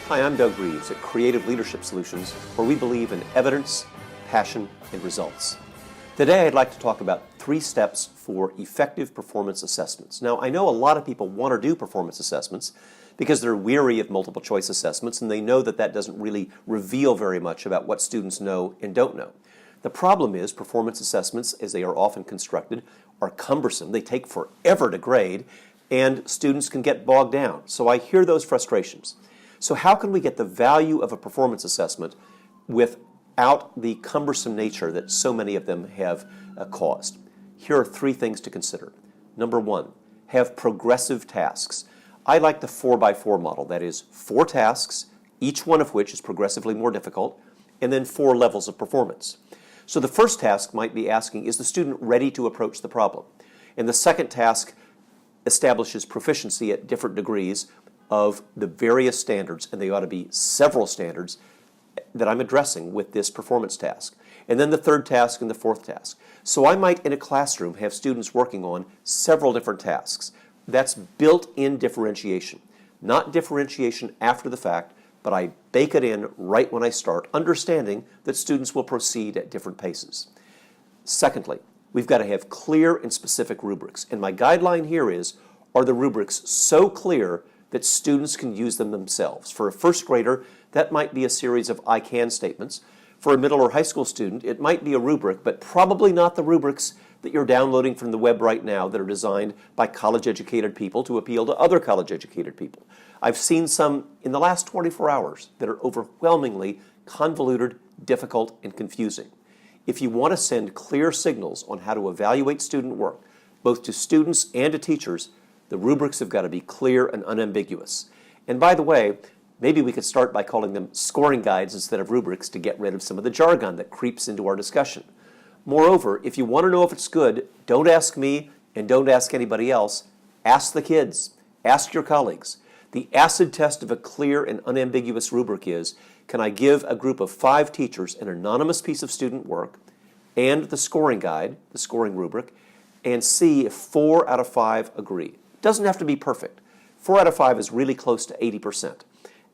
Hi, I'm Doug Reeves at Creative Leadership Solutions, where we believe in evidence, passion, and results. Today, I'd like to talk about 3 steps for effective performance assessments. Now, I know a lot of people want to do performance assessments because they're weary of multiple choice assessments and they know that that doesn't really reveal very much about what students know and don't know. The problem is performance assessments, as they are often constructed, are cumbersome. They take forever to grade and students can get bogged down. So I hear those frustrations. So how can we get the value of a performance assessment without the cumbersome nature that so many of them have caused? Here are 3 things to consider. Number 1, have progressive tasks. I like the 4x4 model. That is 4 tasks, each one of which is progressively more difficult, and then 4 levels of performance. So the first task might be asking, is the student ready to approach the problem? And the second task establishes proficiency at different degrees of the various standards, and they ought to be several standards that I'm addressing with this performance task. And then the third task and the fourth task. So I might, in a classroom, have students working on several different tasks. That's built-in differentiation. Not differentiation after the fact, but I bake it in right when I start, understanding that students will proceed at different paces. Secondly, we've got to have clear and specific rubrics. And my guideline here is, are the rubrics so clear that students can use them themselves? For a first grader, that might be a series of I can statements. For a middle or high school student, it might be a rubric, but probably not the rubrics that you're downloading from the web right now that are designed by college-educated people to appeal to other college-educated people. I've seen some in the last 24 hours that are overwhelmingly convoluted, difficult, and confusing. If you want to send clear signals on how to evaluate student work, both to students and to teachers, the rubrics have got to be clear and unambiguous. And by the way, maybe we could start by calling them scoring guides instead of rubrics to get rid of some of the jargon that creeps into our discussion. Moreover, if you want to know if it's good, don't ask me and don't ask anybody else. Ask the kids. Ask your colleagues. The acid test of a clear and unambiguous rubric is, can I give a group of 5 teachers an anonymous piece of student work and the scoring guide, the scoring rubric, and see if 4 out of 5 agree. It doesn't have to be perfect. 4 out of 5 is really close to 80%.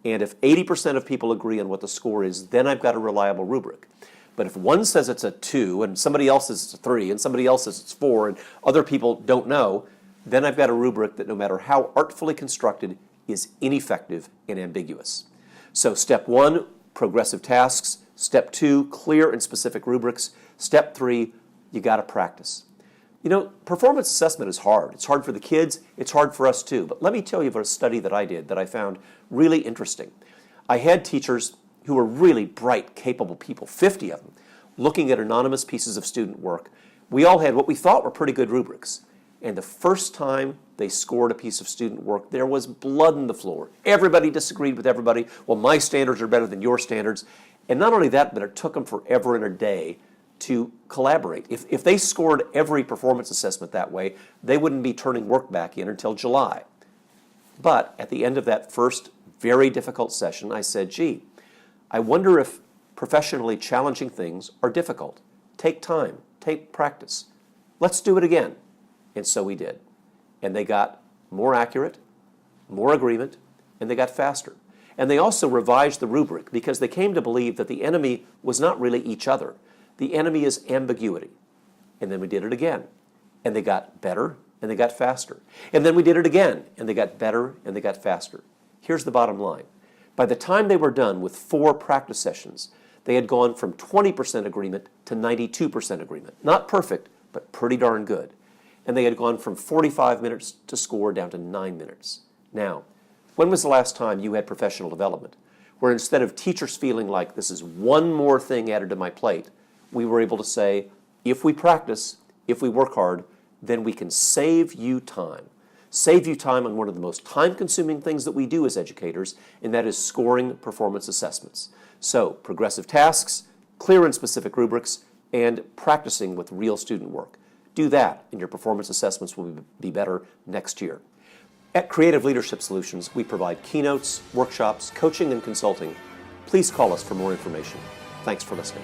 And if 80% of people agree on what the score is, then I've got a reliable rubric. But if one says it's a 2, and somebody else says it's a 3, and somebody else says it's 4, and other people don't know, then I've got a rubric that no matter how artfully constructed is ineffective and ambiguous. So step 1, progressive tasks. Step 2, clear and specific rubrics. Step 3, you got to practice. You know, performance assessment is hard. It's hard for the kids. It's hard for us too. But let me tell you about a study that I did that I found really interesting. I had teachers who were really bright, capable people, 50 of them, looking at anonymous pieces of student work. We all had what we thought were pretty good rubrics. And the first time they scored a piece of student work, there was blood on the floor. Everybody disagreed with everybody. Well, my standards are better than your standards. And not only that, but it took them forever and a day to collaborate. If they scored every performance assessment that way, they wouldn't be turning work back in until July. But at the end of that first very difficult session, I said, gee, I wonder if professionally challenging things are difficult. Take time, take practice. Let's do it again. And so we did. And they got more accurate, more agreement, and they got faster. And they also revised the rubric because they came to believe that the enemy was not really each other. The enemy is ambiguity. And then we did it again. And they got better and they got faster. And then we did it again and they got better and they got faster. Here's the bottom line. By the time they were done with 4 practice sessions, they had gone from 20% agreement to 92% agreement. Not perfect, but pretty darn good. And they had gone from 45 minutes to score down to 9 minutes. Now, when was the last time you had professional development where instead of teachers feeling like this is one more thing added to my plate, we were able to say, if we practice, if we work hard, then we can save you time. Save you time on one of the most time-consuming things that we do as educators, and that is scoring performance assessments. So, progressive tasks, clear and specific rubrics, and practicing with real student work. Do that, and your performance assessments will be better next year. At Creative Leadership Solutions, we provide keynotes, workshops, coaching, and consulting. Please call us for more information. Thanks for listening.